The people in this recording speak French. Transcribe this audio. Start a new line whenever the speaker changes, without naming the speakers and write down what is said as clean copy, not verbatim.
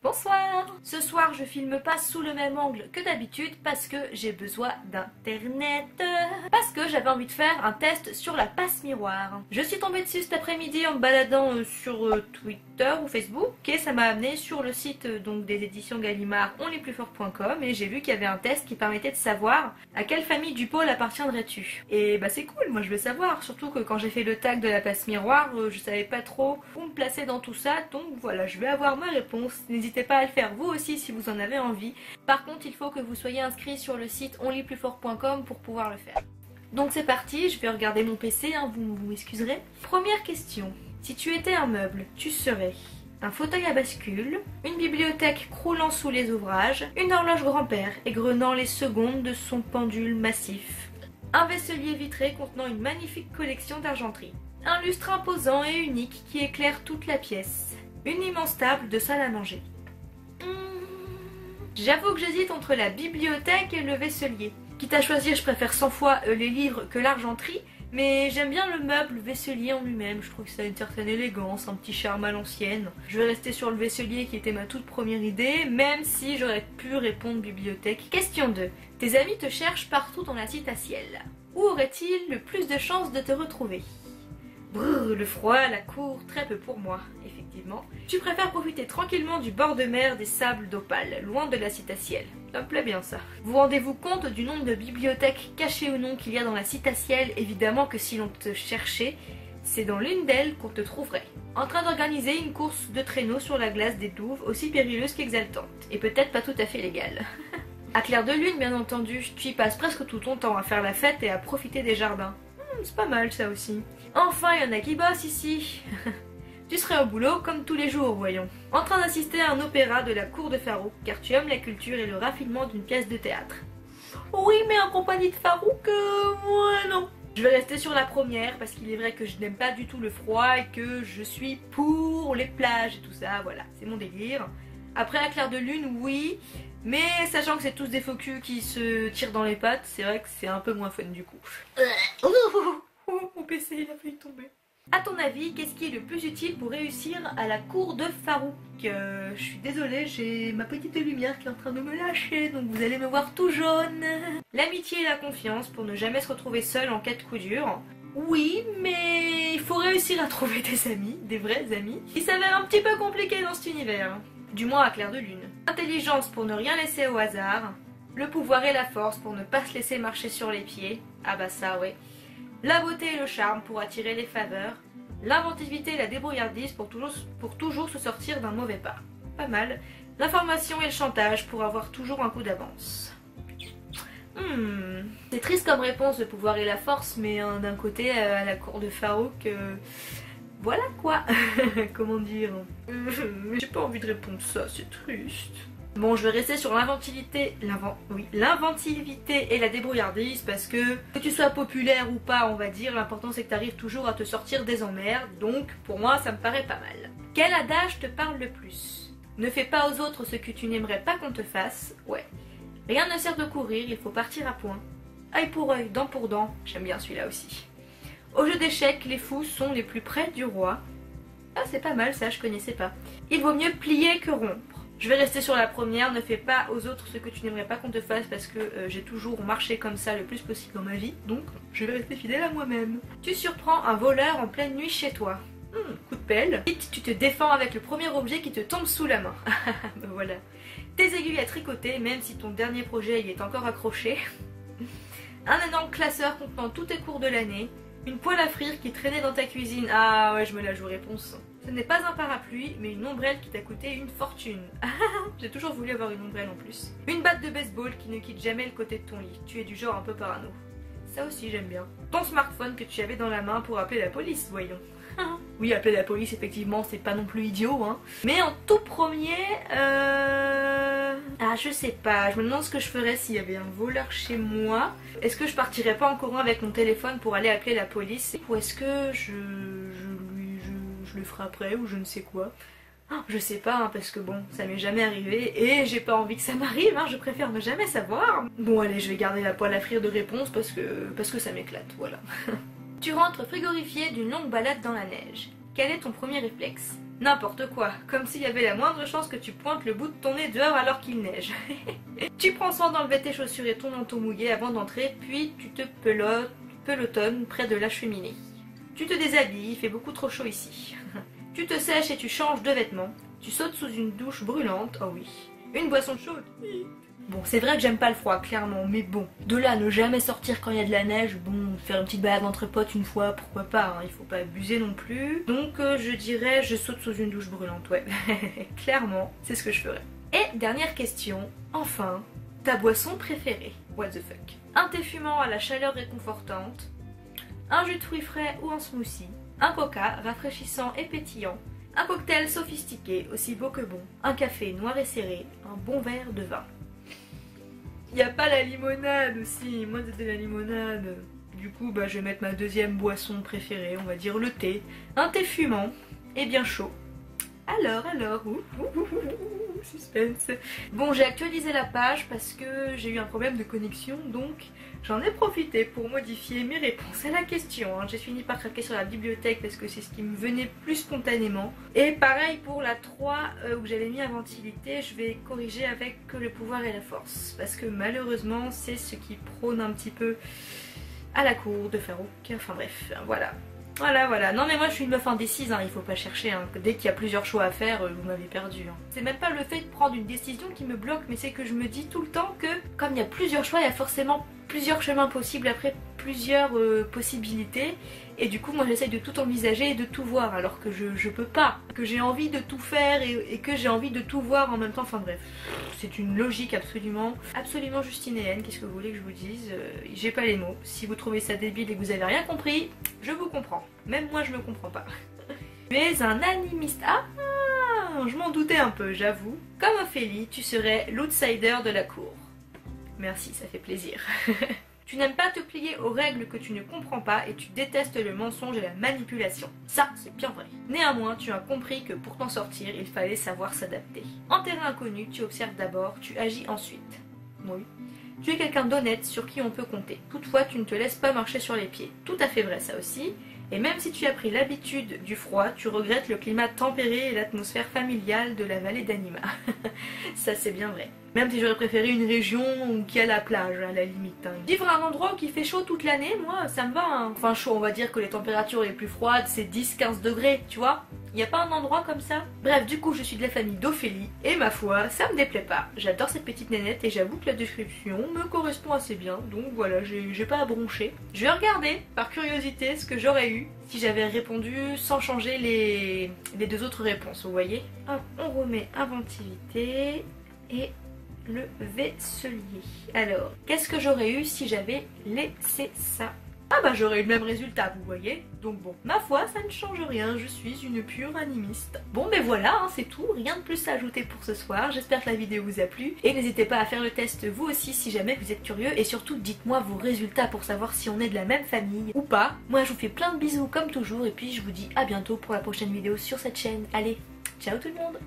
Bonsoir! Ce soir, je filme pas sous le même angle que d'habitude parce que j'ai besoin d'internet. Parce que j'avais envie de faire un test sur la passe miroir. Je suis tombée dessus cet après-midi en me baladant sur Twitter ou Facebook et ça m'a amené sur le site donc des éditions Gallimard onlesplusforts.com et j'ai vu qu'il y avait un test qui permettait de savoir à quelle famille du pôle appartiendrais-tu. Et bah c'est cool, moi je veux savoir, surtout que quand j'ai fait le tag de la passe miroir, je savais pas trop où me placer dans tout ça, donc voilà, je vais avoir ma réponse. N'hésitez pas à le faire vous aussi si vous en avez envie. Par contre, il faut que vous soyez inscrit sur le site onlesplusforts.com pour pouvoir le faire. Donc c'est parti, je vais regarder mon PC, vous m'excuserez. Première question. Si tu étais un meuble, tu serais un fauteuil à bascule, une bibliothèque croulant sous les ouvrages, une horloge grand-père égrenant les secondes de son pendule massif, un vaisselier vitré contenant une magnifique collection d'argenterie, un lustre imposant et unique qui éclaire toute la pièce, une immense table de salle à manger. J'avoue que j'hésite entre la bibliothèque et le vaisselier. Quitte à choisir, je préfère 100 fois les livres que l'argenterie, mais j'aime bien le meuble vaisselier en lui-même. Je trouve que ça a une certaine élégance, un petit charme à l'ancienne. Je vais rester sur le vaisselier qui était ma toute première idée, même si j'aurais pu répondre bibliothèque. Question 2. Tes amis te cherchent partout dans la citatielle. Où auraient-ils le plus de chances de te retrouver? Brrr, le froid, la cour, très peu pour moi, effectivement. Tu préfères profiter tranquillement du bord de mer des sables d'Opale, loin de la citatielle. Ça me plaît bien ça. Vous rendez-vous compte du nombre de bibliothèques cachées ou non qu'il y a dans la citatielle? Évidemment que si l'on te cherchait, c'est dans l'une d'elles qu'on te trouverait. En train d'organiser une course de traîneau sur la glace des Douves, aussi périlleuse qu'exaltante. Et peut-être pas tout à fait légale. À clair de lune, bien entendu, tu y passes presque tout ton temps à faire la fête et à profiter des jardins. C'est pas mal ça aussi. Enfin, il y en a qui bossent ici. Tu serais au boulot comme tous les jours, voyons. En train d'assister à un opéra de la cour de Farouk, car tu aimes la culture et le raffinement d'une pièce de théâtre. Oui, mais en compagnie de Farouk, moi non. Je vais rester sur la première, parce qu'il est vrai que je n'aime pas du tout le froid et que je suis pour les plages et tout ça, voilà, c'est mon délire. Après, à clair de lune, oui, mais sachant que c'est tous des faux culs qui se tirent dans les pattes, c'est vrai que c'est un peu moins fun du coup. Mon PC il a failli tomber. A ton avis, qu'est-ce qui est le plus utile pour réussir à la cour de Farouk? Je suis désolée, j'ai ma petite lumière qui est en train de me lâcher, donc vous allez me voir tout jaune. L'amitié et la confiance pour ne jamais se retrouver seul en cas de coup dur. Oui, mais il faut réussir à trouver des amis, des vrais amis. Il s'avère un petit peu compliqué dans cet univers, du moins à clair de lune. Intelligence pour ne rien laisser au hasard. Le pouvoir et la force pour ne pas se laisser marcher sur les pieds. Ah bah ça, ouais. La beauté et le charme pour attirer les faveurs. L'inventivité et la débrouillardise pour toujours se sortir d'un mauvais pas. Pas mal. L'information et le chantage pour avoir toujours un coup d'avance. C'est triste comme réponse, le pouvoir et la force, mais d'un côté, à la cour de Farouk, voilà quoi. Comment dire. J'ai pas envie de répondre ça, c'est triste. Bon, je vais rester sur l'inventivité et la débrouillardise parce que tu sois populaire ou pas, on va dire, l'important c'est que tu arrives toujours à te sortir des emmerdes, donc pour moi ça me paraît pas mal. Quel adage te parle le plus? Ne fais pas aux autres ce que tu n'aimerais pas qu'on te fasse, ouais. Rien ne sert de courir, il faut partir à point. Œil pour œil, dent pour dent, j'aime bien celui-là aussi. Au jeu d'échecs, les fous sont les plus près du roi. Ah, c'est pas mal ça, je connaissais pas. Il vaut mieux plier que rompre. Je vais rester sur la première, ne fais pas aux autres ce que tu n'aimerais pas qu'on te fasse parce que j'ai toujours marché comme ça le plus possible dans ma vie, donc je vais rester fidèle à moi-même. Tu surprends un voleur en pleine nuit chez toi. Coup de pelle. Vite, tu te défends avec le premier objet qui te tombe sous la main. Ben voilà. Tes aiguilles à tricoter, même si ton dernier projet y est encore accroché. Un énorme classeur contenant tous tes cours de l'année. Une poêle à frire qui traînait dans ta cuisine. Ah ouais, je me la joue réponse. Ce n'est pas un parapluie, mais une ombrelle qui t'a coûté une fortune. J'ai toujours voulu avoir une ombrelle en plus. Une batte de baseball qui ne quitte jamais le côté de ton lit. Tu es du genre un peu parano. Ça aussi j'aime bien. Ton smartphone que tu avais dans la main pour appeler la police, voyons. Oui, appeler la police, effectivement, c'est pas non plus idiot, hein. Mais en tout premier, ah, je sais pas. Je me demande ce que je ferais s'il y avait un voleur chez moi. Est-ce que je partirais pas en courant avec mon téléphone pour aller appeler la police? Ou est-ce que je le frapperais ou je ne sais quoi? Je sais pas, hein, parce que bon, ça m'est jamais arrivé et j'ai pas envie que ça m'arrive, hein, je préfère ne jamais savoir. Bon, allez, je vais garder la poêle à frire de réponse parce que ça m'éclate, voilà. Tu rentres frigorifié d'une longue balade dans la neige. Quel est ton premier réflexe? N'importe quoi, comme s'il y avait la moindre chance que tu pointes le bout de ton nez dehors alors qu'il neige. Tu prends soin d'enlever tes chaussures et ton manteau mouillé avant d'entrer, puis tu te pelotonnes près de la cheminée. Tu te déshabilles, il fait beaucoup trop chaud ici. Tu te sèches et tu changes de vêtements. Tu sautes sous une douche brûlante, oh oui. Une boisson chaude. Bon, c'est vrai que j'aime pas le froid, clairement, mais bon. De là, ne jamais sortir quand il y a de la neige, bon, faire une petite balade entre potes une fois, pourquoi pas, hein, il faut pas abuser non plus. Donc je dirais, je saute sous une douche brûlante, ouais. Clairement, c'est ce que je ferais. Et dernière question, enfin, ta boisson préférée. What the fuck. Un thé fumant à la chaleur réconfortante, un jus de fruits frais ou un smoothie, un coca rafraîchissant et pétillant, un cocktail sophistiqué, aussi beau que bon, un café noir et serré, un bon verre de vin. Y a pas la limonade aussi, moi c'était la limonade. Du coup bah je vais mettre ma deuxième boisson préférée, on va dire le thé. Un thé fumant et bien chaud. Alors, suspense. Bon, j'ai actualisé la page parce que j'ai eu un problème de connexion, donc j'en ai profité pour modifier mes réponses à la question. J'ai fini par craquer sur la bibliothèque parce que c'est ce qui me venait plus spontanément. Et pareil pour la 3 où j'avais mis inventivité, je vais corriger avec le pouvoir et la force. Parce que malheureusement, c'est ce qui prône un petit peu à la cour de Farouk. Enfin bref, voilà. Voilà, non mais moi je suis une meuf indécise, hein, il faut pas chercher, hein. Dès qu'il y a plusieurs choix à faire, vous m'avez perdu. Hein. C'est même pas le fait de prendre une décision qui me bloque, mais c'est que je me dis tout le temps que comme il y a plusieurs choix, il y a forcément plusieurs chemins possibles, après plusieurs possibilités, et du coup moi j'essaye de tout envisager et de tout voir, alors que je peux pas, que j'ai envie de tout faire et que j'ai envie de tout voir en même temps, enfin bref. C'est une logique absolument justinéenne, qu'est-ce que vous voulez que je vous dise, j'ai pas les mots. Si vous trouvez ça débile et que vous avez rien compris, je vous comprends. Même moi je me comprends pas. Tu es un animiste. Ah, je m'en doutais un peu, j'avoue. Comme Ophélie, tu serais l'outsider de la cour. Merci, ça fait plaisir. Tu n'aimes pas te plier aux règles que tu ne comprends pas et tu détestes le mensonge et la manipulation. Ça, c'est bien vrai. Néanmoins, tu as compris que pour t'en sortir, il fallait savoir s'adapter. En terrain inconnu, tu observes d'abord, tu agis ensuite. Oui. Tu es quelqu'un d'honnête sur qui on peut compter. Toutefois, tu ne te laisses pas marcher sur les pieds. Tout à fait vrai, ça aussi. Et même si tu as pris l'habitude du froid, tu regrettes le climat tempéré et l'atmosphère familiale de la vallée d'Anima. Ça, c'est bien vrai. Même si j'aurais préféré une région qui a la plage, à la limite. Hein. Vivre à un endroit où il fait chaud toute l'année, moi, ça me va. Hein. Enfin, chaud, on va dire que les températures les plus froides, c'est 10-15 degrés, tu vois. Il n'y a pas un endroit comme ça? Bref, du coup, je suis de la famille d'Ophélie, et ma foi, ça me déplaît pas. J'adore cette petite nénette, et j'avoue que la description me correspond assez bien. Donc voilà, j'ai pas à broncher. Je vais regarder, par curiosité, ce que j'aurais eu si j'avais répondu sans changer les deux autres réponses, vous voyez. Hop, on remet inventivité, et le vaisselier. Alors, qu'est-ce que j'aurais eu si j'avais laissé ça? Ah bah j'aurais eu le même résultat, vous voyez. Donc bon, ma foi, ça ne change rien, je suis une pure animiste. Bon mais voilà, hein, c'est tout, rien de plus à ajouter pour ce soir. J'espère que la vidéo vous a plu. Et n'hésitez pas à faire le test vous aussi si jamais vous êtes curieux. Et surtout, dites-moi vos résultats pour savoir si on est de la même famille ou pas. Moi je vous fais plein de bisous comme toujours. Et puis je vous dis à bientôt pour la prochaine vidéo sur cette chaîne. Allez, ciao tout le monde!